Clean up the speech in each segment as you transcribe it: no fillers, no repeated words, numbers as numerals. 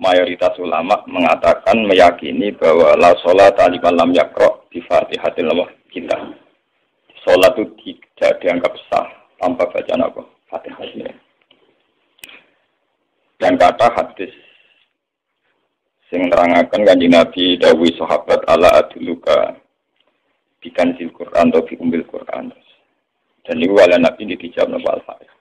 mayoritas ulama mengatakan meyakini bahwa la sholat liman lam yaqra bi Fatihatil kitab. Sholat itu tidak dianggap sah tanpa bacaan apa? Fatihah. Dan kata hadis sing nerangaken Kanjeng Nabi dawuh sahabat ala aduluka bikan sil Quran atau bi umbil Quran. Dan niku wala Nabi dijawab napa Al-Fatihah.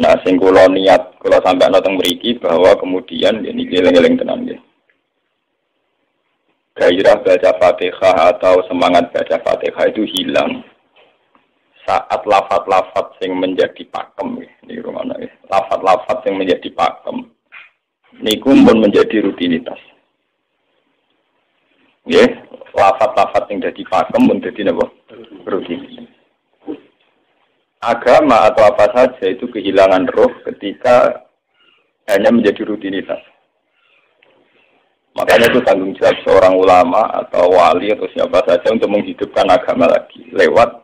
Nah, sing kula niat kula sampeyan teng mriki bahwa kemudian ini eling-eling tenan nggih. Gairah baca Fatihah atau semangat baca Fatihah itu hilang saat lafaz-lafaz yang menjadi pakem nggih. Rumana nggih. Lafaz-lafaz yang menjadi pakem niku pun menjadi rutinitas. Nggih, lafaz-lafaz yang dadi pakem pun dadi napa? Rutinitas. Agama atau apa saja itu kehilangan roh ketika hanya menjadi rutinitas. Makanya itu tanggung jawab seorang ulama atau wali atau siapa saja untuk menghidupkan agama lagi. Lewat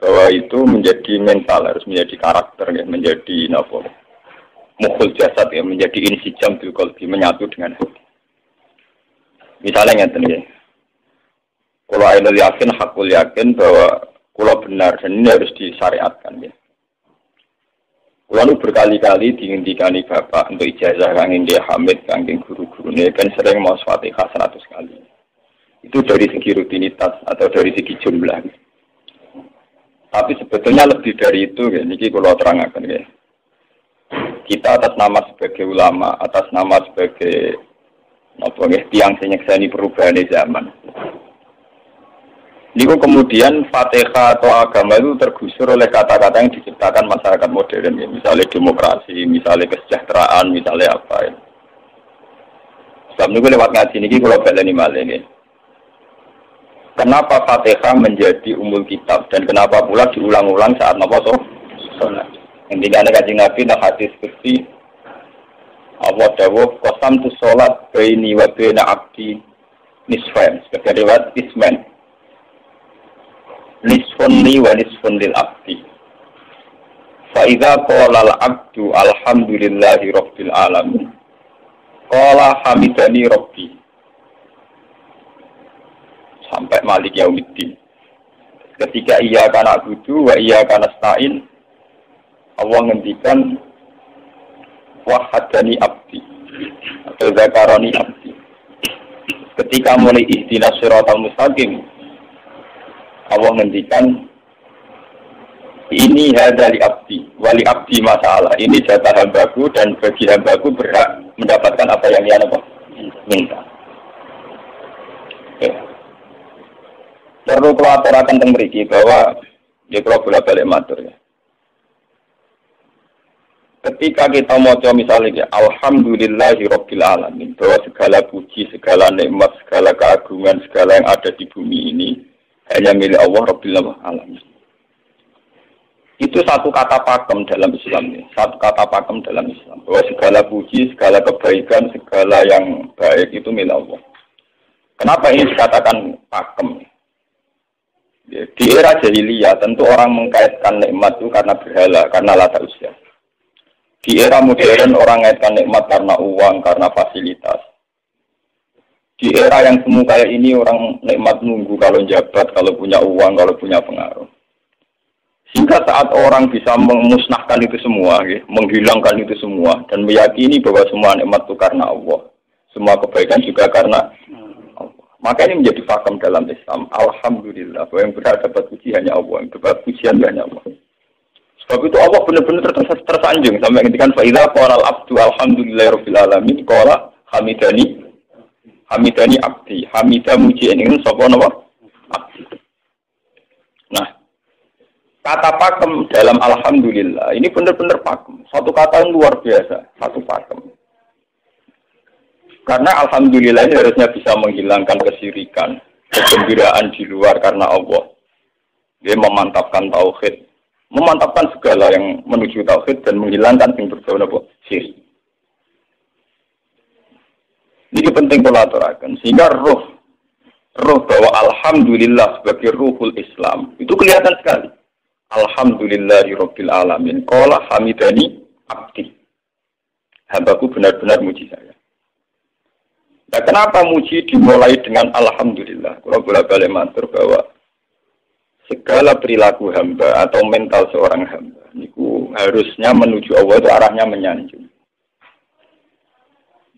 bahwa itu menjadi mental, harus menjadi karakter, ya, menjadi mukhul jasad, ya, menjadi insijam bil qalbi, menyatu dengan hati. Misalnya ngeten ya. Kalau ainul yakin, hakul yakin bahwa kalau benar, dan ini harus disyariatkan ya. Kalau berkali-kali dihentikan bapak untuk ijazah kanging dia Hamid, kanging guru-gurunya kan sering mau Fatihah 100 kali. Itu dari segi rutinitas atau dari segi jumlah. Tapi sebetulnya lebih dari itu ya. Niki kalau terangkan ya. Kita atas nama sebagai ulama, atas nama sebagai tiang senyekseni perubahan zaman. Niku kemudian Fatihah atau agama itu tergusur oleh kata-kata yang diciptakan masyarakat modern, ya. Misalnya demokrasi, misalnya kesejahteraan, misalnya apa. Ya. Sebab niku lewat ngaji niki kalau baleni malih nggih. Kenapa Fatihah menjadi umul kitab dan kenapa pula diulang-ulang saat napa salat? Intinya Kanjeng Nabi nak hadis qudsi Allah dawuh qasamtu sholat baini wa baina abdi nisfain, sebagai riwayat isman. Nisfun li wa nisfun lil abdi. Fa idza qala al abdu alhamdulillahi rabbil alamin. Qala hamidani rabbi. Sampai Malik Yaumiddin. Ketika ia kana abudu wa ia kana nasta'in, Allah ngendikan wahadani abdi atau zakarani abdi. Ketika mulai ihdinas siratal mustaqim, Allah ngendikan ini hadali abdi, wali abdi masalah. Ini jatah hambaku dan bagi hambaku berhak mendapatkan apa yang dia minta. Okay. Perlu kelaturan tentang mriki bahwa dia kalau bolak-balik matur ya. Ketika kita mau misalnya alhamdulillahi rabbil alamin, bahwa segala puji, segala nikmat, segala keagungan, segala yang ada di bumi ini hanya milik Allah Rabbil Alamin. Itu satu kata pakem dalam Islam ini. Satu kata pakem dalam Islam. Bahwa segala puji, segala kebaikan, segala yang baik itu milik Allah. Kenapa ini dikatakan pakem? Di era jahiliyah tentu orang mengkaitkan nikmat itu karena berhala, karena lata usia. Di era modern orang mengkaitkan nikmat karena uang, karena fasilitas. Di era yang semu kayak ini orang nikmat nunggu kalau jabat, kalau punya uang, kalau punya pengaruh. Sehingga saat orang bisa memusnahkan itu semua, ya, menghilangkan itu semua, dan meyakini bahwa semua nikmat itu karena Allah, semua kebaikan juga karena Allah. Maka ini menjadi pakem dalam Islam. Alhamdulillah, bahwa yang berhak dapat puji hanya Allah, yang dapat pujian hanya Allah. Sebab itu Allah benar-benar tersanjung sampai ketika fa'idha qala al-abdu alhamdulillahirabbil alamin qala hamidani abdi, hamidah mujiin ini sapa napa? Abdi. Nah, kata pakem dalam alhamdulillah ini benar-benar pakem. Satu kata yang luar biasa, satu pakem. Karena alhamdulillah ini harusnya bisa menghilangkan kesyirikan, kegembiraan di luar karena Allah. Dia memantapkan tauhid, memantapkan segala yang menuju tauhid dan menghilangkan yang berbau napa? Syirik. Ini penting kalau aturakan, sehingga roh bahwa alhamdulillah sebagai ruhul Islam itu kelihatan sekali. Alhamdulillahirabbil alamin. Qala hamidani abdi. hambaku benar-benar muji saya. Nah, kenapa muji dimulai dengan alhamdulillah? Kalau bolak-balik matur bahwa segala perilaku hamba atau mental seorang hamba niku harusnya menuju Allah itu arahnya menyanjung.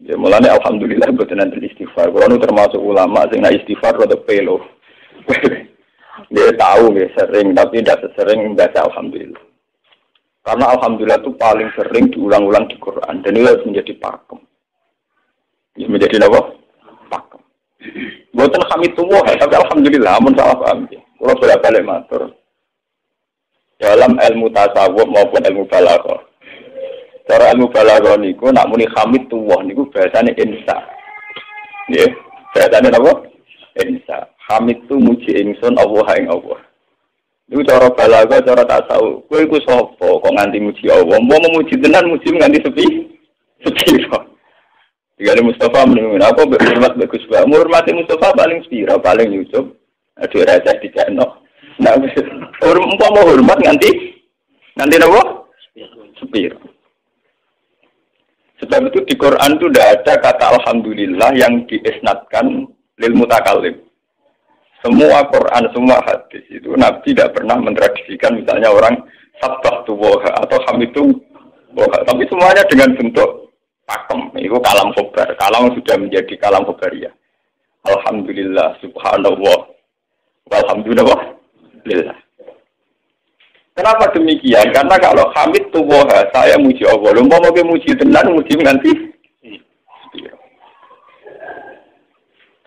Ya mulane alhamdulillah boten nanti istighfar. Kalau termasuk ulama sing nak istighfar rada pelo. Dia tahu dia sering tapi tidak sesering baca alhamdulillah. Karena alhamdulillah itu paling sering diulang-ulang di Quran dan itu harus menjadi pakem. Ya menjadi apa? Pakem. Boten hamidullah tapi alhamdulillah amun salah paham. Kalau bolak-balik matur. Dalam ilmu tasawuf maupun ilmu balaghah. Cara ilmu balaghah niku nak muni hamidullah niku bahasane insa. Nggih, bahasane apa? Insa. Hamid tu muji ingsun Allah ing Allah. Iku cara balaghah, cara tasawuf. Kowe iku sapa kok nganti muji Allah? Mau memuji tenan muji nganti sepi? Sepi kok. Digale Mustafa menunggu apa hormat bagus Pak. Hormati Mustafa paling sepira, paling Yusuf. Aduh rasa dicano. Nah, umpama hormat nganti apa? Sepira. Sebab itu di Quran itu tidak ada kata alhamdulillah yang diisnadkan lil mutakallim. Semua Quran, semua hadis itu Nabi tidak pernah mentradisikan misalnya orang sabbahtu woha atau hamidu woha. Tapi semuanya dengan bentuk pakem. Itu kalam khobar. Kalam sudah menjadi kalam khobariyah. Alhamdulillah, subhanallah, walhamdulillah. Kenapa demikian? Karena kalau hamid tu woha, saya muji Allah. Lumpah mau muji tenan, muji nanti.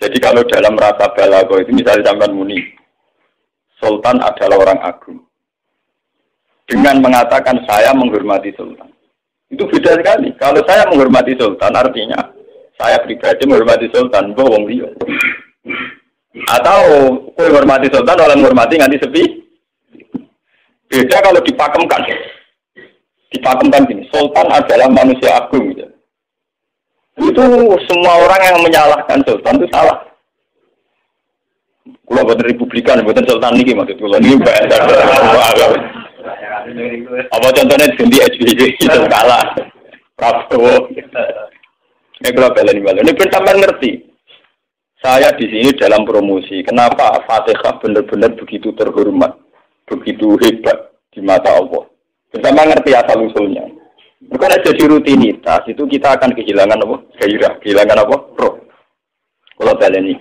Jadi kalau dalam rasa balaghah itu misalnya sampean muni, Sultan adalah orang agung. Dengan mengatakan saya menghormati Sultan. Itu beda sekali. Kalau saya menghormati Sultan artinya saya pribadi menghormati Sultan, mbah wong liya. Atau kowe menghormati Sultan oleh menghormati nganti sepi. Beda kalau dipakemkan. Dipakemkan gini, Sultan adalah manusia agung gitu. Itu semua orang yang menyalahkan Sultan itu salah. Kalau buatan Republikan, buatan Sultan ini maksud kalau ini bahasa apa contohnya ganti SBY itu kalah Prabowo. Ini kalau balen ini sampai ngerti. Saya di sini dalam promosi. Kenapa Fatihah benar-benar begitu terhormat, begitu hebat di mata Allah. Bersama ngerti asal usulnya. Bukan ada di rutinitas itu kita akan kehilangan apa? Gairah, kehilangan apa? Roh. Kalau balen ini.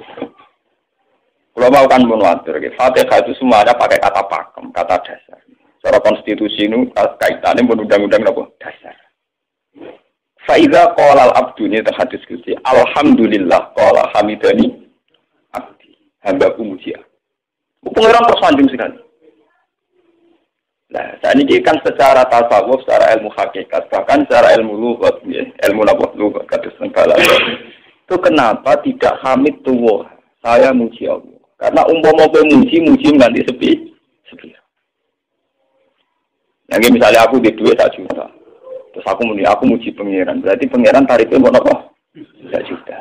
Kalau mau kan menwatir, Fatihah itu semuanya pakai kata pakem, kata dasar. Secara konstitusi ini kaitannya undang-undang apa? Dasar. Faiza qala al-abdu ini terhadis kursi. Alhamdulillah qala hamidani abdi. Hambaku muji. Pengeran tersanjung sekali. Nah, saat ini kan secara tasawuf, secara ilmu hakikat, bahkan secara ilmu lughat, ilmu apa? Lughat kados segala. Itu kenapa tidak hamid tuwah? Saya muji Allah. Karena umpama muji nanti sepi. Yang misalnya aku di duit 1 juta. Terus aku muji pangeran. Berarti pangeran tarifnya mau apa? 1 juta.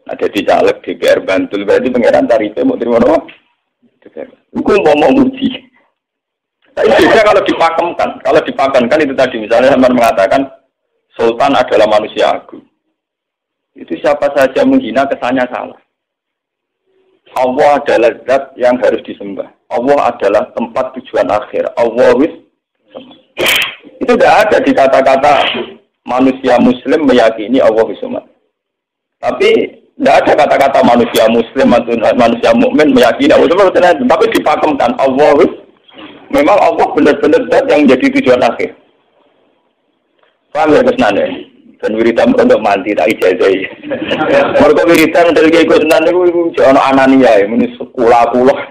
Nah, jadi caleg DPR Bantul berarti pangeran tarifnya mau terima apa? Aku mau muji. Tapi juga kalau dipakemkan. Kalau dipakemkan itu tadi misalnya sampai mengatakan Sultan adalah manusia agung. Itu siapa saja menghina kesannya salah. Allah adalah zat yang harus disembah. Allah adalah tempat tujuan akhir. Allah itu tidak ada di kata-kata manusia muslim meyakini Allah Subhanahu. Tapi tidak ada kata-kata manusia muslim atau manusia mukmin meyakini Allah Subhanahu. Tapi dipakemkan Allah. Memang Allah benar-benar zat yang menjadi tujuan akhir. Paham ya Nanda? Dan wiridan untuk mandi tak ijazah. Mereka wiridan dari ikut Nanda itu jangan anania, ini sekolah-kulah.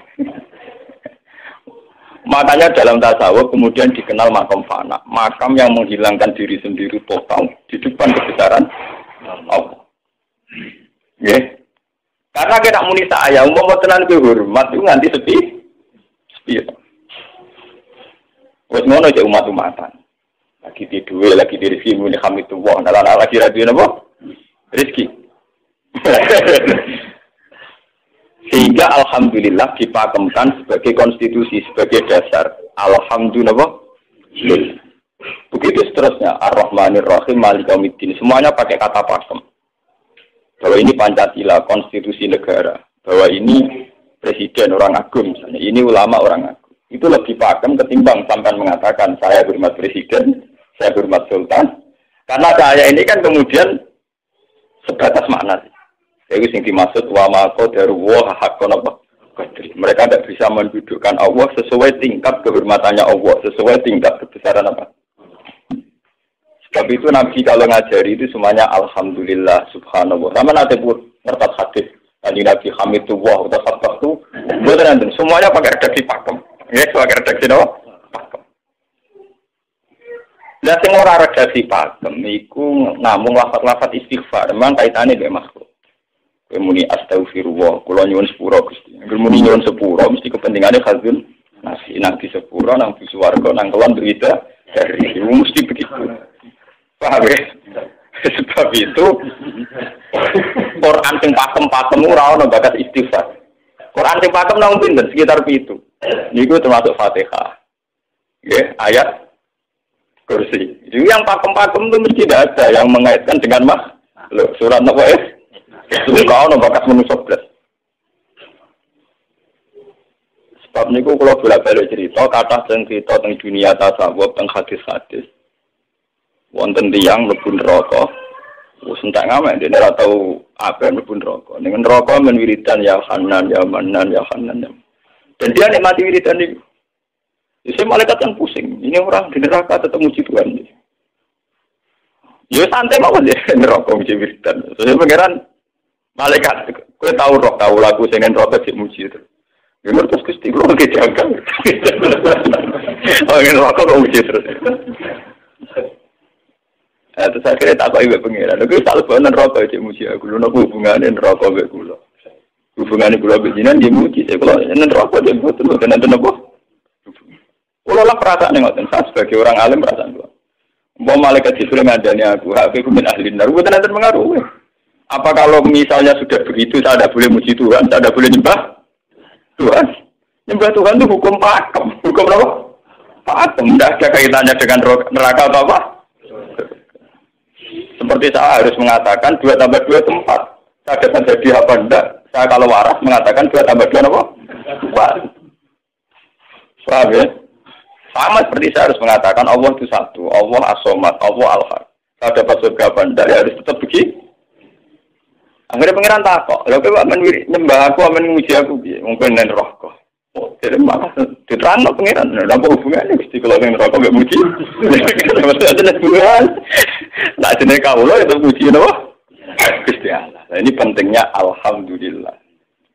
Makanya dalam tasawuf kemudian dikenal makam fana, makam yang menghilangkan diri sendiri total di depan kebesaran Allah. Ya, karena kita muni saya, umpama tenan hormat itu nganti sepi. Wes ngono aja umat-umatan. Lagi di duwe, lagi di rezeki muni hamidullah, lagi radio napa? Rezeki. Sehingga alhamdulillah dipakemkan sebagai konstitusi, sebagai dasar. Alhamdulillah. Begitu seterusnya, Ar-Rahmanir Rahim, Maliki Yaumiddin, semuanya pakai kata pakem. Bahwa ini Pancasila, konstitusi negara, bahwa ini presiden orang agung misalnya, ini ulama orang agung. Itu lebih pakem ketimbang sampai mengatakan saya hormat presiden, saya hormat sultan. Karena saya ini kan kemudian sebatas makna. Itu yang dimaksud wa ma qadaru wa haqqan apa? Mereka tidak bisa mendudukkan Allah sesuai tingkat kehormatannya Allah, sesuai tingkat kebesaran apa. Sebab itu Nabi kalau ngajari itu semuanya alhamdulillah subhanallah. Sama nanti pun ngertas hadis tadi Nabi Hamidullah atau sabah itu beneran semuanya pakai redaksi pakem. Ya, pakai redaksi apa? Pakem. Nah, semua orang redaksi pakem itu namun lafaz-lafaz istighfar, memang kaitannya dengan makhluk. Muni astagfirullah, kula nyuwun sepura Gusti. Muni nyuwun sepura mesti kepentingane khazun nasi nang di sepura nang di swarga nang kelon berita dari mesti begitu. Paham ya? Sebab itu Quran sing pakem-pakem ora ono bakat istighfar. Quran sing pakem nang pinten sekitar 7. Niku termasuk Fatihah. Nggih, ayat kursi. Jadi yang pakem-pakem itu mesti tidak ada yang mengaitkan dengan makhluk. Surat apa ya? Itu kau bakat manusia belas. Sebab niku kalau bolak-balik cerita, kata cerita tentang dunia tasawuf, tentang hadis-hadis. Wonten tiyang mlebu neraka. Wis entek ngamek dene ora tau apa mlebu neraka. Ning neraka men wiridan ya Hanan ya Manan ya Hanan. Dan dia nikmati wiridan niku. Jadi malaikat yang pusing. Ini orang di neraka tetap muji Tuhan. Ya santai mawon ya neraka muji wiridan. Terus pangeran malaikat, kowe tahu lagu sing neraka sik muji itu. Ya terus Gusti kula ge jangkang. Oh ngene neraka kok muji terus. Terus akhirnya tak kok ibu pengiran. Lha selalu bener neraka sik muji aku. Lha nopo hubungane neraka mek kula. Hubungane kula mek jinan nggih muji. Kula neraka sik mboten nenten napa. Kula lah perasaan ngoten. Saya sebagai orang alim perasaan kula. Mbok malaikat Jibril ngandani aku, aku min ahli neraka. Mboten nenten pengaruh. Apa kalau misalnya sudah begitu, saya tidak boleh muji Tuhan, saya tidak boleh nyembah Tuhan? Nyembah Tuhan itu hukum pakem. Hukum apa? Pakem. Tidak ada kaitannya dengan neraka atau apa? Seperti saya harus mengatakan 2 tambah 2 itu 4. Saya dapat jadi apa enggak? Saya kalau waras mengatakan 2 tambah 2 apa? 4. Paham ya? Sama seperti saya harus mengatakan Allah itu satu. Allah as-somad, Allah al-haq. Saya dapat surga apa enggak? Ya harus tetap begitu. Akhirnya pengiran takok, lha kowe nyembah aku amen muji aku piye? Mungkin nen roh kok. Oh, jadi malah diterangno pengiran. Lha apa hubungane Gusti kula ning neraka mek muji? Mesti ada hubungan. Lah jenenge kawula itu muji napa? Gusti Allah. Nah, ini pentingnya alhamdulillah.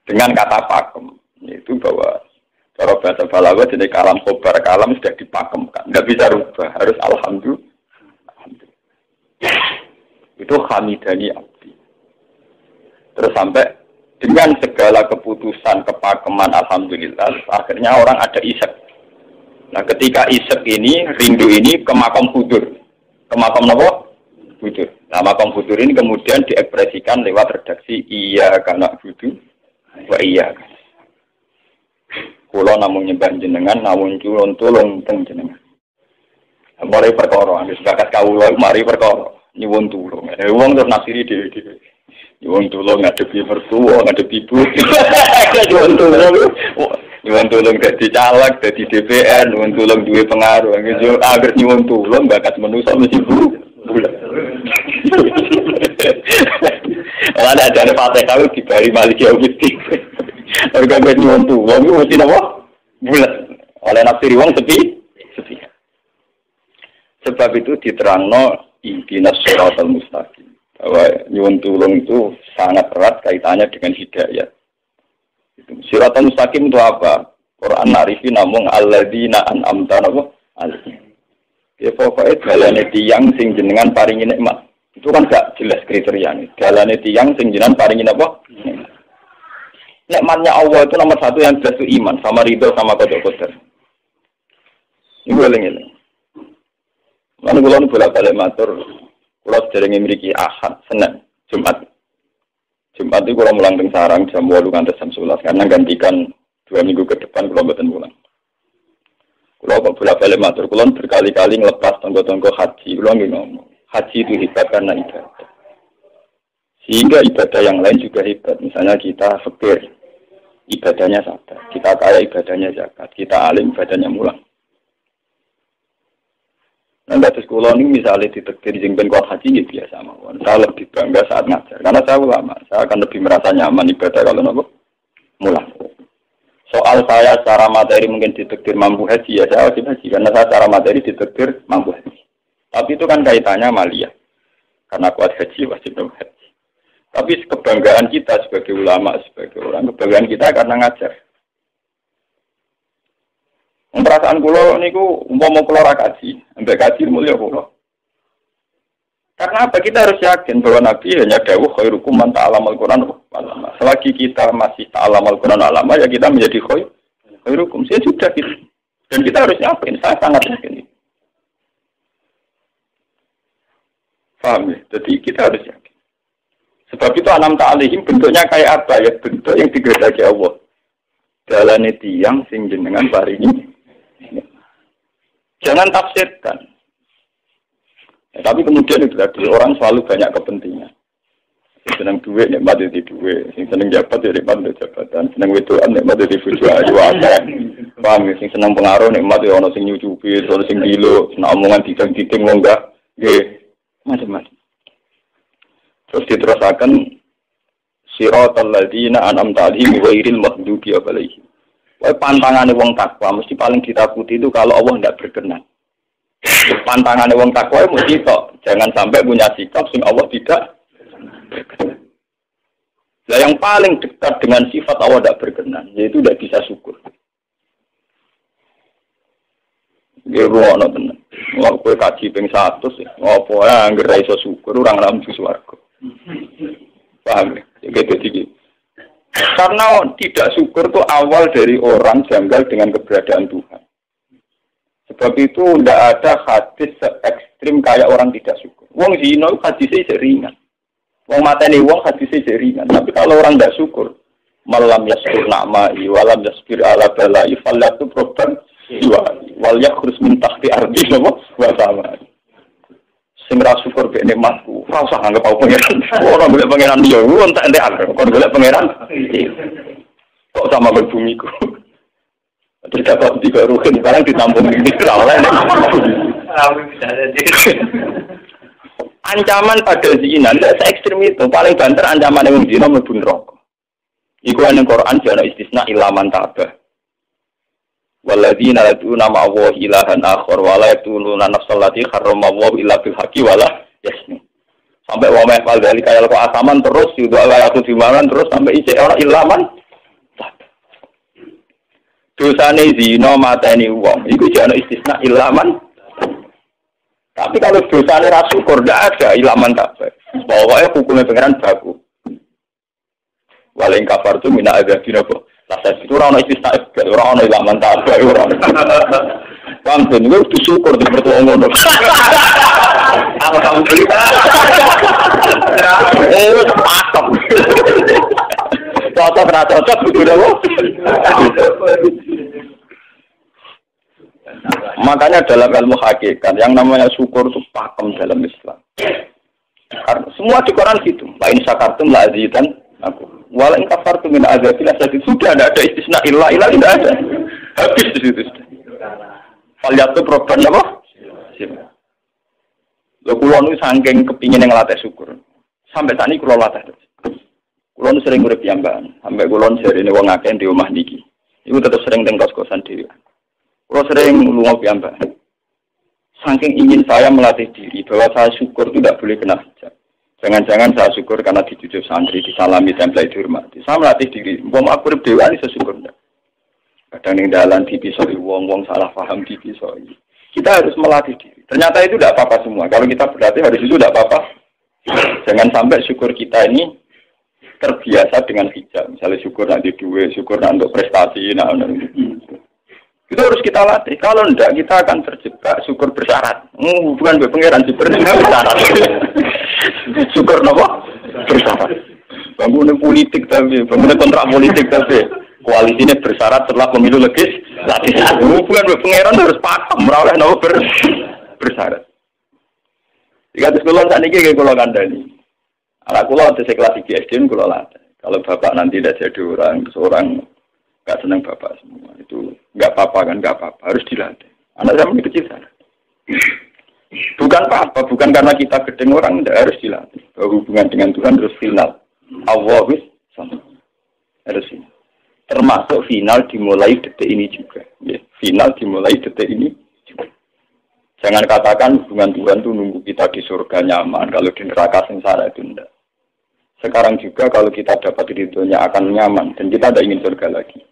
Dengan kata pakem, itu bahwa cara bahasa balaghah jenenge kalam khobar, kalam sudah dipakemkan. Enggak bisa rubah, harus alhamdulillah. Itu hamidani abdi. Terus sampai dengan segala keputusan kepakeman alhamdulillah akhirnya orang ada isek. Nah ketika isek ini rindu ini ke makam hudur. Ke makam apa? Hudur. Nah makam hudur ini kemudian diekspresikan lewat redaksi iya kana hudu wa iya. Kula namung nyembah jenengan namun culun tulung teng jenengan. Mulai perkara wis bakat kawula mari perkara nyuwun tulung. Wong terus nasiri dhewe-dhewe. Nyuwun tulung ngadepi mertua, ngadepi ibu. Nyuwun tulung dadi caleg, dadi DPR, nyuwun tulung duwe pengaruh. Agar nyuwun tulung bakat manusa mesti bulat. Ana ada Fatihah dibari Maliki Yaumiddin. Organ nyuwun tulung mesti napa? Bulat. Oleh nafsi wong sepi. Sebab itu diterangno ihdinas shiratal mustaqim. Bahwa nyuwun tulung itu sangat erat kaitannya dengan hidayah. Shiratal mustaqim itu apa? Quran narifi namung alladzina an'amta alaihim. Ya pokoknya dalane tiyang sing jenengan paringi nikmat. Itu kan gak jelas kriterianya. Dalane tiyang sing jenengan paringi apa? Nikmatnya Allah itu nomor 1 yang jelas itu iman sama ridho sama qada. Ini boleh-boleh. Lan kula bolak-balik matur, kula sederenge mriki Ahad, Senin, Jumat. Jumat itu kula mulang teng sarang jam 8 ngantos jam 11 karena gantikan 2 minggu ke depan kula mboten mulang. Kalau kok bolak-balik matur, kalau berkali-kali ngelepas tonggo-tonggo haji, kalau nggak ngomong, haji itu hebat karena ibadah. Sehingga ibadah yang lain juga hebat. Misalnya kita fikir, ibadahnya sabar. Kita kaya, ibadahnya zakat. Kita alim, ibadahnya mulang. Nah, dari sekolah ini misalnya ditekdir jengben kuat haji, ya biasa mawon. Saya lebih bangga saat ngajar. Karena saya ulama, saya akan lebih merasa nyaman ibadah kalau nopo mulang. Soal saya secara materi mungkin ditekdir mampu haji, ya saya wajib haji. Karena saya secara materi ditekdir mampu haji. Tapi itu kan kaitannya maliyah. Karena kuat haji, wajib haji. Tapi kebanggaan kita sebagai ulama, sebagai orang, kebanggaan kita karena ngajar. Perasaan kulo niku umpama kulo ra kaji, ambek kaji mulya kulo. Karena apa? Kita harus yakin bahwa Nabi hanya dawuh khairukum man ta'allamal Qur'an walama. Selagi kita masih ta'allamal Qur'an walama, ya kita menjadi khairukum. Saya sudah gitu. Dan kita harus yakin, saya sangat yakin. Paham ya? Jadi kita harus yakin. Sebab itu anam ta'alihim bentuknya kayak apa ya? Bentuk yang digendaki Allah. Dalane tiyang sing jenengan paringi. Jangan tafsirkan. Ya, tapi kemudian itu tadi orang selalu banyak kepentingan. Sing seneng duit nikmat di duit, sing seneng jabat ya nikmat di jabatan, seneng wedokan nikmat di bojo ayu akeh. Paham ya? Sing seneng pengaruh nikmat ya ana sing nyucupi, ana sing dilo, seneng omongan didang-diding longgah. Nggih, macam-macam. Terus diterusaken siratal ladzina an'amta 'alaihim ghairil maghdubi 'alaihim. Pantangane wong takwa mesti paling ditakuti itu kalau Allah tidak berkenan. Pantangannya wong takwa mesti tok, jangan sampai punya sikap sing Allah tidak berkenan. Nah, yang paling dekat dengan sifat Allah tidak berkenan, yaitu tidak bisa syukur. Dia ruang tenan. Wong kowe kaji ping 100 ya, apa ya anggere ra iso syukur orang lampu swarga. Paham ya? Gitu. Karena tidak syukur itu awal dari orang janggal dengan keberadaan Tuhan. Sebab itu tidak ada hadis se-ekstrim kayak orang tidak syukur. Wong zina hadisnya ringan. Wong mateni wong hadisnya ringan. Tapi kalau orang tidak syukur, malam yaskur na'ma'i walam yasbir ala bala'i fallatu proban wal yakhrus min tahti ardi wa sama. Sing ra syukur be nikmatku, ora usah anggap aku pangeran. Ora golek pangeran yo, entek-entekan. Kok golek pangeran? Kok sama berbumiku. Terus dapat tiga ruhin, sekarang ditampung ini oleh. Ancaman pada zina, tidak se-ekstrim itu. Paling banter ancaman yang zina mlebu neraka. Iku yang Quran jana istisna ilaman tabah. Walladzina yad'una ma'allahi ilahan akhar wa la yaqtuluna nafsal lati harrama Allahu illa bil haqqi wa la yasnu. Sampai wa ma fa'al dzalika ya laku asaman terus yudu ala aku dimaran terus sampai isih ora ilaman. Dosane zina mateni wong iku jane istisna ilaman. Tapi kalau dosane ra syukur ndak ada ilaman tabah. Pokoke hukume pengeran baku. Waling kafar tu mina adzabina apa? Lah itu ora ono istisna, ora ono ilaman tabah ora. Bang ben kuwi disyukur di mertua ngono. Alhamdulillah. Patok. Cocok ra cocok kudu lho. Makanya dalam ilmu hakikat yang namanya syukur itu pakem dalam Islam. Karena semua di Quran gitu. Lain syakartum la azidan aku. Walain kafartum min azabil asyadid. Sudah ada istisna illa tidak ada. Habis di situ. Faliatu program apa? Lho kula nu saking kepingin ngelatih syukur. Sampai saat ini kula latih terus. Kula nu sering urip piyambakan. Sampai kula jarine wong akeh di omah niki. Iku tetep sering teng kos-kosan dhewe. Kula sering lunga piyambakan. Saking ingin saya melatih diri bahwa saya syukur itu tidak boleh kena hijab. Jangan-jangan saya syukur karena dicucuk santri, disalami, tempel dihormati. Saya melatih diri. Wong aku urip dhewe iso syukur ndak. Kadang ning dalan dipisoi wong salah paham dipisoi. Kita harus melatih diri. Ternyata itu tidak apa-apa semua. Kalau kita berlatih harus itu tidak apa-apa. Jangan sampai syukur kita ini terbiasa dengan hijab. Misalnya syukur nanti duit, syukur nanti untuk prestasi. Itu harus kita latih. Kalau tidak, kita akan terjebak syukur bersyarat. Bukan pengeran syukur bersyarat. Syukur apa? Bersyarat. Bangunan politik tapi, bangunan kontrak politik tapi. Koalisinya bersyarat setelah pemilu Tapi hubungan dengan pangeran harus pakem, ora oleh nopo bersyarat. Jika sekolah saat ini kayak kalau kandani, anak kulo ada kelas 3 SD kulo latih. Kalau bapak nanti tidak jadi seorang nggak senang bapak semua itu nggak apa-apa kan, nggak apa-apa, harus dilatih. Anak saya masih kecil sana. Bukan apa-apa, bukan karena kita gedeng orang, tidak harus dilatih. Bahwa hubungan dengan Tuhan harus final. Allahus sama harus final. Termasuk final dimulai detik ini juga. Ya, final dimulai detik ini juga. Jangan katakan hubungan Tuhan itu nunggu kita di surga nyaman, kalau di neraka sengsara itu tidak. Sekarang juga kalau kita dapat ridhonya akan nyaman, dan kita tidak ingin surga lagi.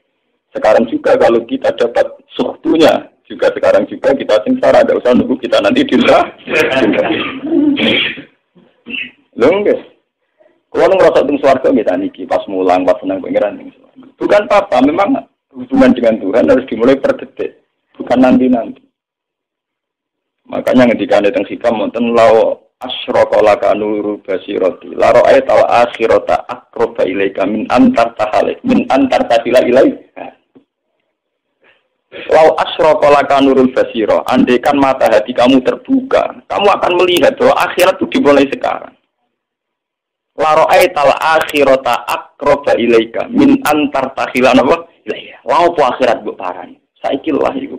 Sekarang juga kalau kita dapat suhtunya, juga sekarang juga kita sengsara, tidak usah nunggu kita nanti di neraka. Loh guys, kalau ngerasa teng swarga kita niki pas mulang, pas senang pengiran. Bukan apa, memang hubungan dengan Tuhan harus dimulai per detik, bukan nanti-nanti. Makanya ketika ada teng hikam wonten law asyraka laka nuru basirati la ra'aita al-akhirata aqraba ilaika min antar tasila ilaika. Law asyraka laka nurul basira, andaikan mata hati kamu terbuka, kamu akan melihat bahwa akhirat itu dimulai sekarang. La ra'aita al-akhirata aqraba ilaika min antar tasila ilaika. Law po akhirat mbok parani. Saiki lah iku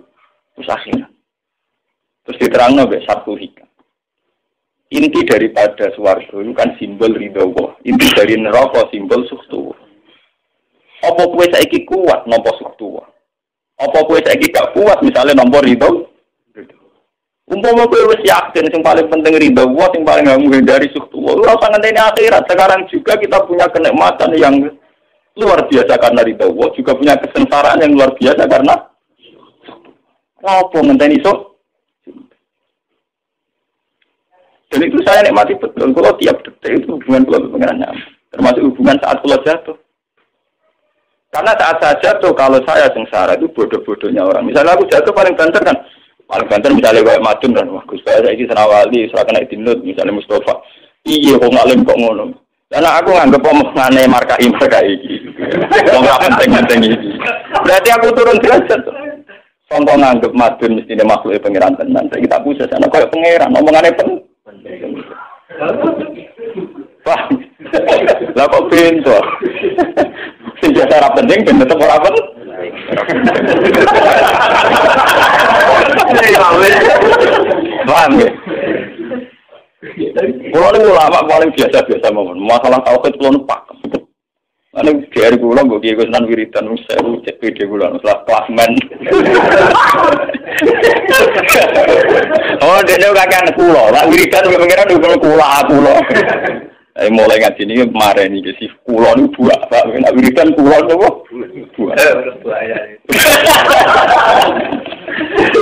wis akhirat. Terus diterangno mbek satu hikam. Inti daripada swarga itu kan simbol ridho Allah. Inti dari neraka simbol suktu. Apa kowe saiki kuat nampa suktu? Apa kowe saiki gak kuat misalnya nampa ridho? Umpama kowe wis yakin sing paling penting ridho Allah, sing paling gak menghindari suktu. Ora usah ngenteni akhirat. Sekarang juga kita punya kenikmatan yang luar biasa karena ridho Allah, juga punya kesengsaraan yang luar biasa karena apa ngenteni sok? Dan itu saya nikmati betul. Kalau tiap detik itu hubungan kalau pengerannya, termasuk hubungan saat kalau jatuh. Karena saat saya jatuh, kalau saya sengsara itu bodoh-bodohnya orang. Misalnya aku jatuh paling banter kan, paling banter misalnya kayak Madun dan wah Gus saya ini Serawali, serahkan Idinut, misalnya Mustafa. Iya kok ngalim kok ngono. Karena aku nganggep omongannya markai ini. Kok nggak penting-penting ini. Berarti aku turun derajat. Contoh nganggep Madun mestinya makhluk pengiran tenan. Kita pusat sana kayak pengiran, omongannya penting. Wah, lah kok pintu? Sing jasa penting ben tetep ora penting. Paham ya? Kulo niku ulama paling biasa-biasa mawon. Masalah tauhid kulo pakem. Ane biar kulo mbok kiye Gunan wiridan wis sewu cek PD kulo salah klasmen. Oh, dene kakek kulo, lak wiridan pengiran kulo. Mulai ngaji ini kemarin ini si kulo ini buah, Pak. Nak wiridan kulo itu buah.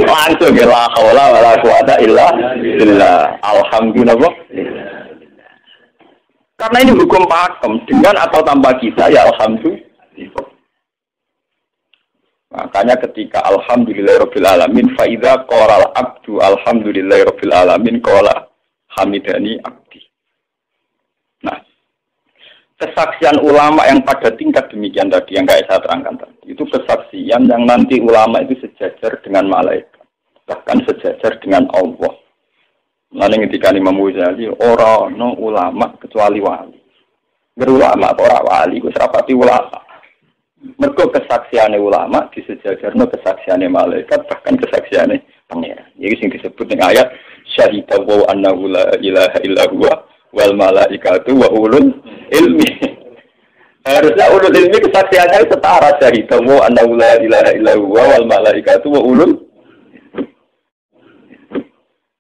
Langsung ya la haula wala quwata illa billah. Alhamdulillah. Karena ini hukum pakem dengan atau tanpa kita ya alhamdulillah. Makanya ketika alhamdulillahirabbil alamin fa idza qala al-abdu alhamdulillahirabbil alamin qala hamidani abdi. Nah, kesaksian ulama yang pada tingkat demikian tadi yang kayak saya terangkan tadi, itu kesaksian yang nanti ulama itu sejajar dengan malaikat, bahkan sejajar dengan Allah. Lalu ketika Imam Ghazali orang no ulama kecuali wali, berulama atau orang wali, gue serapati ulama. Mergo kesaksiannya ulama disejajarno kesaksiannya malaikat, bahkan kesaksiannya pangeran. Jadi sing disebut dengan ayat syahida wa annahu la ilaha illa huwa wal malaikatu wa ulul ilmi. Harusnya ulul ilmi kesaksiannya setara syahida wa annahu la ilaha illa huwa wal malaikatu wa ulul.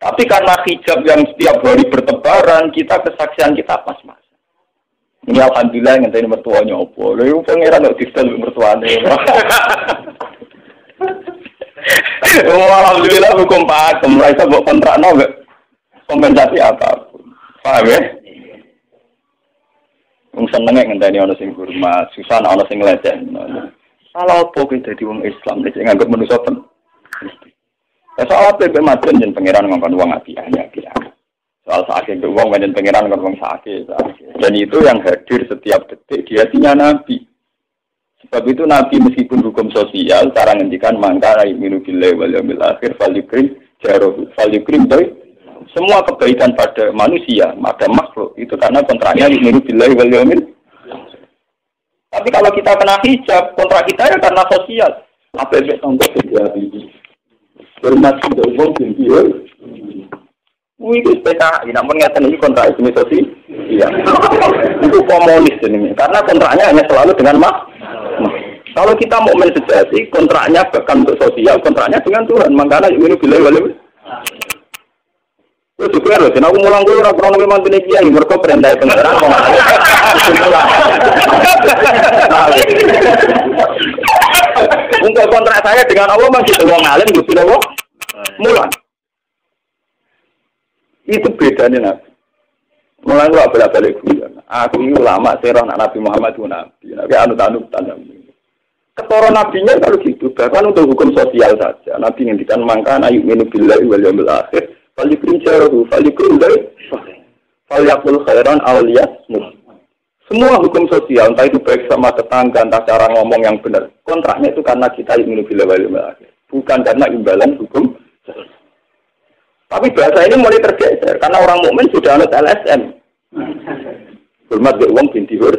Tapi karena hijab yang setiap hari bertebaran, kita kesaksian kita pas-pas. Ini alhamdulillah ngenteni mertuanya opo. Lha iku pangeran kok distel mertuane. Alhamdulillah hukum pakem, ora iso mbok kontrakno mbek kompensasi apapun. Paham ya? Wong senenge ngenteni ana sing hormat, susah ana sing nglecehno. Salah opo ki dadi wong Islam nek nganggep manusa ten. Soal apa Madun dan pangeran ngomong uang apiahnya kira. Soal sakit uang dan pangeran ngomong sakit. Dan itu yang hadir setiap detik di hatinya Nabi. Sebab itu Nabi meskipun hukum sosial, cara ngendikan mangkana yu'minu billahi wal yawmil akhir falyukrim jarohu falyukrim doi. Semua kebaikan pada manusia, pada makhluk itu karena kontraknya yu'minu billahi wal yawmil. Tapi kalau kita kena hijab, kontrak kita ya karena sosial. Apa yang contoh ini? Hormat sudah umum tinggi. Wih, PKI, namun ngeten ini kontrak ini sosial. Iya. Itu komunis ini, karena kontraknya hanya selalu dengan kalau kita mau sejati, kontraknya bahkan untuk sosial, kontraknya dengan Tuhan. Makanya ini bila-bila. Itu juga loh, aku mulang dulu, aku orang memang ini kiai, mereka perintah pengeran. Untuk kontrak saya dengan Allah masih semua ngalim, gitu loh. Mulang. Itu bedanya Nabi. Mulang gak balik-balik dulu. Aku ini ulama, saya anak Nabi Muhammad itu Nabi. Nabi anut-anut tanda. Ketara nabinya kalau gitu, bahkan untuk hukum sosial saja. Nabi ngendikan mangkana yu'minu billahi wal yawmil akhir, falyukrim jarohu, falyukrim doi, falyakul khairan awliyasmuh. Semua hukum sosial, entah itu baik sama tetangga, entah cara ngomong yang benar. Kontraknya itu karena kita yu'minu billahi wal yawmil akhir. Bukan karena imbalan hukum sosial. Tapi bahasa ini mulai tergeser, karena orang mukmin sudah anut LSM. Hormat ke uang binti hur.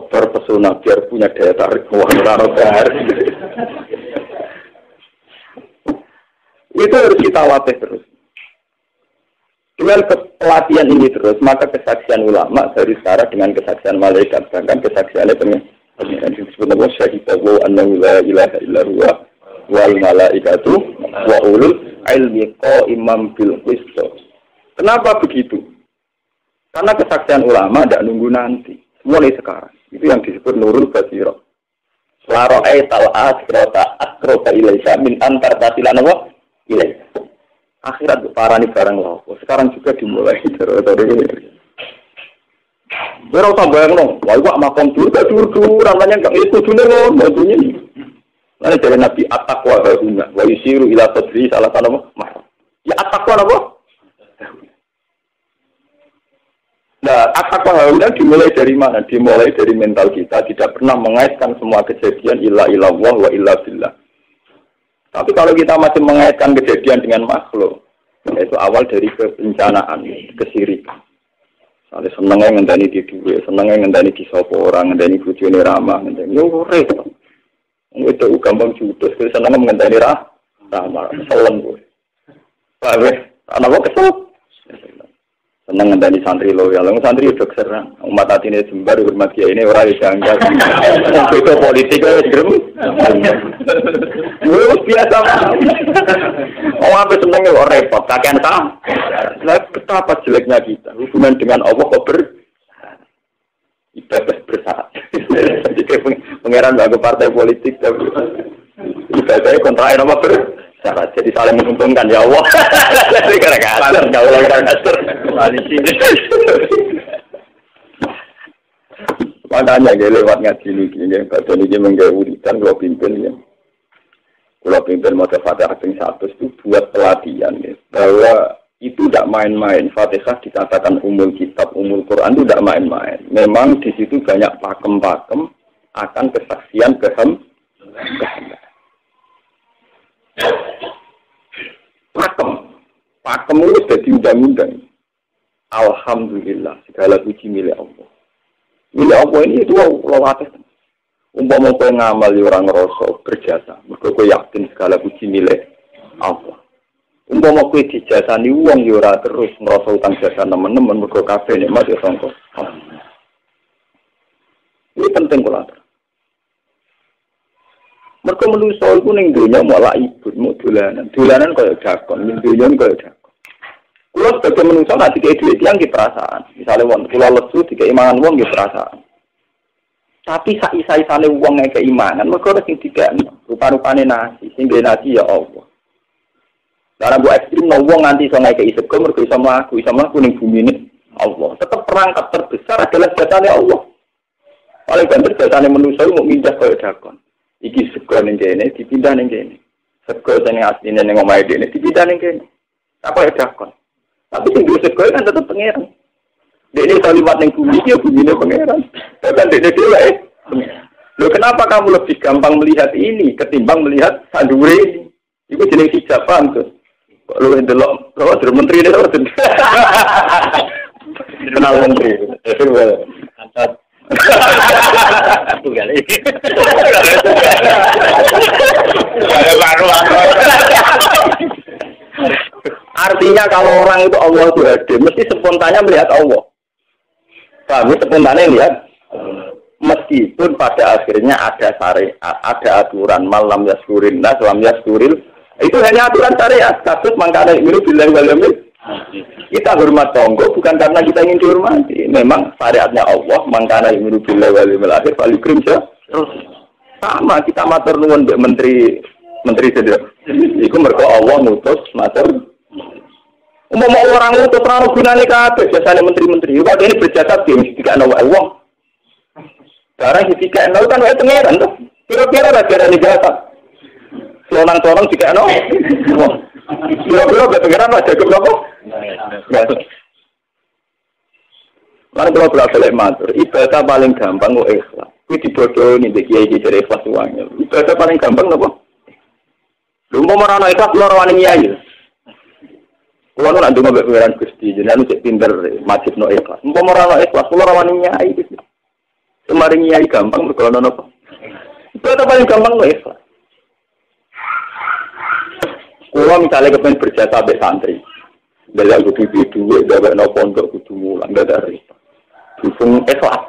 Terpesona biar punya daya tarik uang rara. Itu harus kita latih terus. Dengan pelatihan ini terus, maka kesaksian ulama dari sekarang dengan kesaksian malaikat, bahkan kesaksiannya pengen disebut nama syahidahu annahu la ilaha illa huwa wal malaikatu wa ulul ilmi qaiman bil qist. Kenapa begitu? Karena kesaksian ulama tidak nunggu nanti, mulai sekarang. Itu yang disebut nurul basirah. La ra'aital akhirata aqraba ilaika min antar tasilan wa ilaika. Akhirat parani barang lawa. Sekarang juga dimulai dari. Ora usah bayangno, wae kok makom dur-dur namanya enggak itu kudune ngono bunyi. Lah dari Nabi at-taqwa bahuna wa yusiru ila sadri salah satu mah. Ya at-taqwa apa? Nah, at-taqwa bahuna dimulai dari mana? Dimulai dari mental kita, tidak pernah mengaitkan semua kejadian illa illallah wa illa billah. Tapi kalau kita masih mengaitkan kejadian dengan makhluk, itu awal dari kebencanaan, kesirikan. Soalnya senengnya ngenteni di duwe, senengnya ngenteni di sapa orang, ngenteni bojone ramah, ngenteni yo repot. Itu gampang judes, senengnya ngenteni ramah, seleng kowe. Pak weh, ana kok kesel. Seneng ngenteni santri loyal, santri udah keserang. Umat atine jembar hormat kiai ini ora janggal. Itu politik wis grem. Wis biasa. Apa senengnya kok repot, kakean ta. Lah betapa jeleknya kita. Hubungan dengan Allah kok ibadah bersyarat. Jadi pangeran bagi partai politik tapi ibadahnya kontra apa bersyarat. Jadi saling menguntungkan ya Allah. Jadi kadang-kadang enggak ulang kasar. Makanya dia lewat ngaji ini, baca ini menggaya uritan kalau pimpin ya. Kalau pimpin mata Fatihah yang 100 itu buat pelatihan ya. Bahwa itu tidak main-main. Fatihah dikatakan umul kitab, umul Quran itu tidak main-main. Memang di situ banyak pakem-pakem akan kesaksian kehendak. Pakem itu jadi undang-undang. Alhamdulillah, segala puji milik Allah. Milik Allah ini itu lawatnya. Umpama kowe ngamal orang ngerasa berjasa, mergo kowe yakin segala puji milik Allah. Umpama kowe dijasani wong ya ora terus ngerasa utang jasa nemen-nemen mergo kabeh nikmat ya sangka. Ini penting kula. Mergo manusa iku ning donya malah ibu mau dolanan. Dolanan kaya dakon, ning donya kaya dakon. Kulo sebagai manusia nanti kayak duit yang perasaan. Misalnya wong kulo lesu dikeimanan wong gitu perasaan. Tapi saisa-isane wong yang keimanan, mereka harus yang tidak rupa-rupanya nasi, sehingga nasi ya Allah. Karena bu ekstrim wong nanti so ngeke isep mereka bisa melaku ning bumi ini Allah. Tetap perangkat terbesar adalah jatahnya Allah. Paling banter jatahnya manusia mau mindah kaya dakon. Iki sego ning kene dipindah ning kene. Sego sing asline ning omahe dene dipindah ning kene. Apa ya dakon? Tapi tinggal sekolah kan tetap pangeran. Dia ini kalimat yang bumi dia bumi ini pangeran. Bahkan dia pengeran. Loh kenapa kamu lebih gampang melihat ini ketimbang melihat sandure ini? Itu jenis hijab paham tuh. Kok lu ndelok ada menteri itu kenal menteri. Antat. Tunggal iki. Artinya kalau orang itu Allah itu hadir, mesti spontannya melihat Allah. Kami spontannya lihat, meskipun pada akhirnya ada syariat, ada aturan malam yaskurin nas, lam yaskuril, itu hanya aturan syariat. Kasus mangkana ini bilang walamil. Kita hormat tonggo bukan karena kita ingin dihormati. Memang syariatnya Allah, mangkana ini bilang walamil akhir falikrim sama kita matur nuwun mbek menteri sedek. Iku mergo Allah ngutus matur. Umum orang itu terlalu gunanya kabeh biasanya menteri-menteri. Kalau ini berjasa tim tiga nol uang. Sekarang tiga nol kan wae pengeran tuh. Kira-kira negara jasa. Selonang-selonang tiga nol. Kira-kira pengeran aja ke berapa? Mana kalau balik matur, ibadah paling gampang kok ikhlas. Kuwi dibodohi nek kiai iki jare ikhlas uangnya. Ibadah paling gampang napa? Lu mau marano ikhlas lor wani kiai. Kulo nak ndonga mbek pangeran Gusti, jenengan cek pinter masjid no ikhlas. Umpama ora ono ikhlas, kulo ora wani nyai iki. Semari nyai gampang mergo ono napa? Itu paling gampang no ikhlas. Kulo misalnya kepen berjasa mbek santri. Bela kudu duwe, gawe no pondok kudu mulang dari. Dukung ikhlas.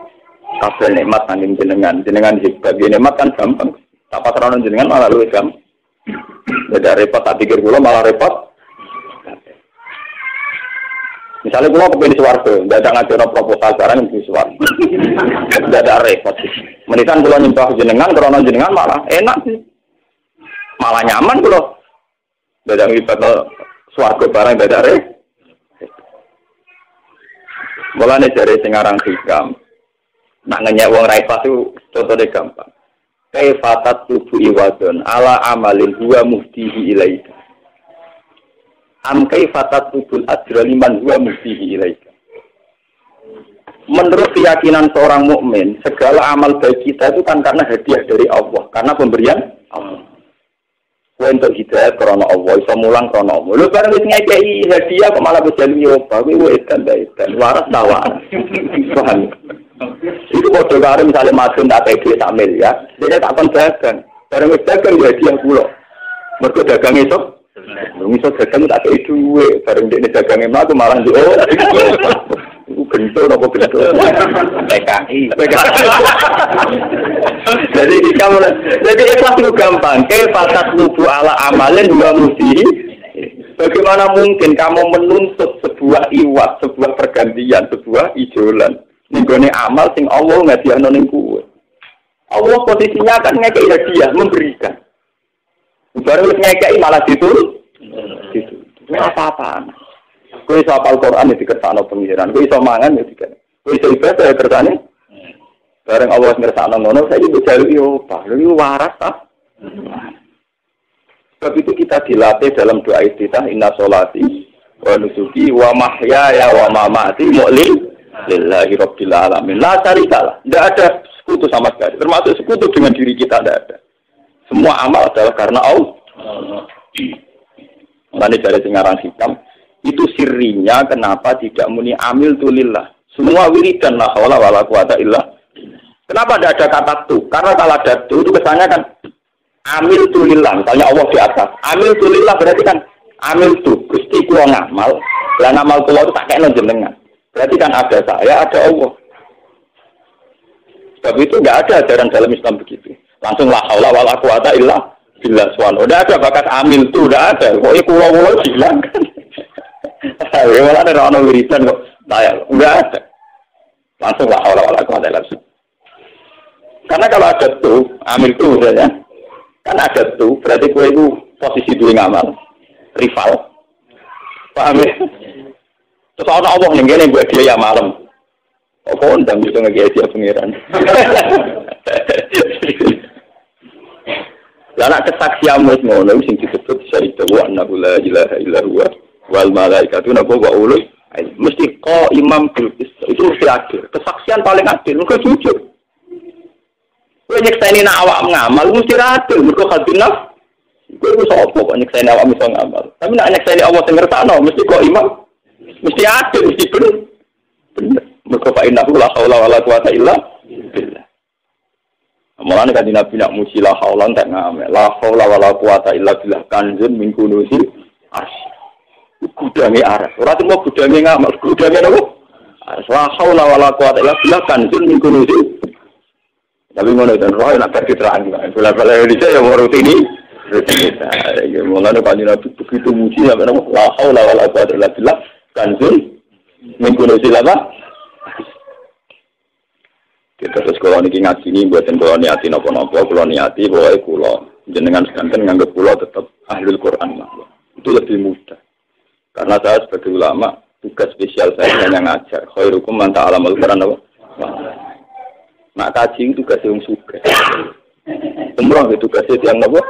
Kabeh nikmat nanging jenengan hebat. Nikmat kan gampang. Tak pasrahno jenengan malah luwih gampang. Beda repot, tak pikir kulo malah repot. Misalnya kalau kepengen di Suwargo, tidak ada ngajar proposal sekarang di Suwargo, tidak ada repot. Menitan kalau nyembah jenengan, karena jenengan malah enak sih, malah nyaman kalau tidak ada ibadah Suwargo barang tidak ada repot. Mulanya dari Singarang Hikam, nak ngenyek wong raifah itu contohnya gampang. Kaifatat tubuh iwadon ala amalin huwa muftihi ilaika. Am kaifatat tubul ajra liman huwa muftihi ilaika. Menurut keyakinan seorang mukmin, segala amal baik kita itu kan karena hadiah dari Allah, karena pemberian Allah. Kowe untuk hidayah karena Allah, iso mulang karena Allah. Lho bareng wis ngekeki hadiah kok malah bejali yo, kowe edan waras tawa. Paham? Itu padha karo misale madun tak pede tak miliar, dene tak kon dagang. Bareng wis dagang hadiah kula. Mergo dagang itu misal dagang tak ada duit, bareng dia dagangnya melaku malah itu bentuk apa bentuk PKI. Jadi ikhlas itu gampang. Kaifatat nubu ala amalin wa musi. Bagaimana mungkin kamu menuntut sebuah iwat, sebuah pergantian, sebuah ijolan? Nggone amal sing Allah ngadiahno ning kuwe. Allah posisinya kan ngekeki hadiah, memberikan. Baru ngekeki malah diturut. Gitu. Apa-apaan. Kowe iso hafal Quran ya dikersakno pengiran. Kowe iso mangan ya dikersakno. Kowe iso ibadah ya kersane. Bareng Allah ngersakno ngono, saiki mbok jaluki opah. Lha waras ta? Sebab itu kita dilatih dalam doa iftitah inna sholati wa nusuki wa mahyaya wa mamati lillahi rabbil alamin. La syarikalah. Tidak ada sekutu sama sekali. Termasuk sekutu dengan diri kita tidak ada. Semua amal adalah karena Allah. Makanya dari Singarang Hikam itu sirinya kenapa tidak muni amil tulillah. Semua wiridan la haula wala quwata illa. Kenapa tidak ada kata tu? Karena kalau ada tu itu kesannya kan amil tulillah. Misalnya Allah di atas. Amil tulillah berarti kan amil tu. Gusti kula ngamal. Lah ngamal kula itu tak kena jenengan. Berarti kan ada saya, ada Allah. Sebab itu enggak ada ajaran dalam Islam begitu. Langsung la haula wala quwata illa billah subhanahu. Udah ada bakat amil tu, udah ada. Kok iku kula bilang kan. Ya malah ada orang wiridan kok. Enggak ada. Langsung la haula wala quwata illa billah. Karena kalau ada tu, amil tu saja. Kan ada tu, berarti kowe itu posisi dulu ngamal. Rival. Paham ya? Terus ana Allah ning kene mbok dia ya malam. Apa ndang iso ngeki dia pengiran. Lah nek kesaksian wis ngono sing disebut syahida wa annahu la ilaha illa huwa wal malaikatu wa ulul mesti imam bil itu mesti adil. Kesaksian paling adil engko jujur. Kowe nyekseni nak awak ngamal mesti adil mergo khadinaf. Kowe wis apa kok nyekseni awak iso ngamal. Tapi nak nyekseni Allah sing ngersakno mesti kok imam. Mesti adil mesti bener. Mergo fa innahu la haula wala quwata illa billah. Mulane kan Nabi nak muji la haula tak ngamal. La haula wala quwata illa billah kanjun min kunuzi as. Gudange aras. Ora temu gudange ngamal, gudange nopo? La haula wala quwata illa billah kanjun min kunuzi. Tapi ngono dan roh nak diterang. Bola-bola Indonesia yang rutini. Ya mulane kan Nabi begitu muji sampai nopo? La haula wala quwata illa billah kanjun min kunuzi apa? Kita terus kalau niki ngaji ini buatin kalau niati nopo-nopo, kalau niati bahwa kulo jenengan sekanten nganggep kulo tetap ahlul Quran lah. Itu lebih mudah. Karena saya sebagai ulama tugas spesial saya hanya ngajar. Khairukum man ta'alamul Quran apa? Nak kaji itu tugas yang suka. Umroh itu tugasnya yang nopo.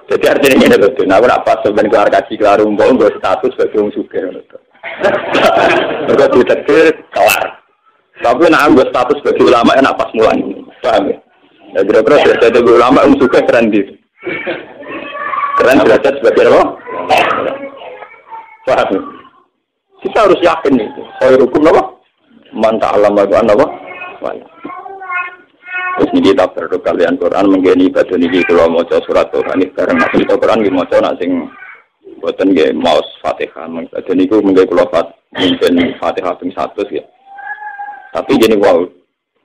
Jadi artinya ini betul. Nah, apa sebenarnya kelar kaji kelar umroh nggak status sebagai yang suka. Mereka ditetir kelar. Tapi nak ambil status sebagai ulama enak pas mulai, paham ya? Ya kira-kira derajat sebagai ulama suka keren gitu. Keren derajat sebagai apa? Paham ya? Kita harus yakin itu. Khairukum apa? Man ta'allama Al-Qur'an apa? Terus ini kita berdoa kalian Quran menggeni ibadah ini kalau mau surat Quran ini bareng nak cerita Quran ini mau nak sing buatan nggih maos Fatihah. Dan itu menggeni kalau mungkin Fatihah ping 100 ya. Tapi jadi wow,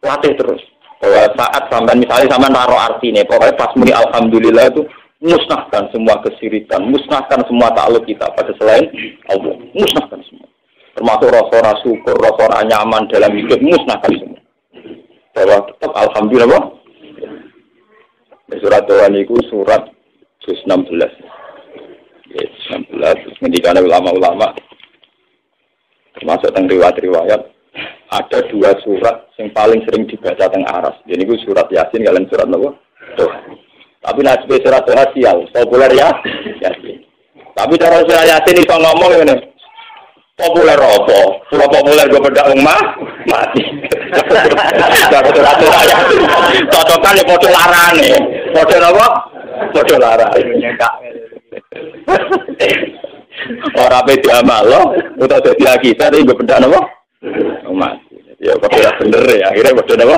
latih terus. Bahwa saat sampai misalnya sampai naruh artinya, pokoknya pas muni alhamdulillah itu musnahkan semua kesirikan, musnahkan semua takluk kita pada selain Allah, musnahkan semua. Termasuk rasa syukur, rasa nyaman dalam hidup, musnahkan semua. Bahwa tetap alhamdulillah. Surat Tuhan itu surat 16. Ya, 16. Ketika ulama-ulama termasuk tentang riwayat-riwayat. Ada 2 surat yang paling sering dibaca teng aras. Jadi itu surat Yasin kalian surat apa? Tuh. Tapi nasib surat Tuhan sial, populer ya. Yasin. Tapi cara surat Yasin itu ngomong ini populer apa? Surat populer gue bedak mah mati. Cara surat Yasin. Cocokan ya foto larane. Foto apa? Foto larane. Orang beda amal loh. Untuk jadi kita ini gue bedak apa? Mati. Ya kok tidak bener ya. Akhirnya betul apa?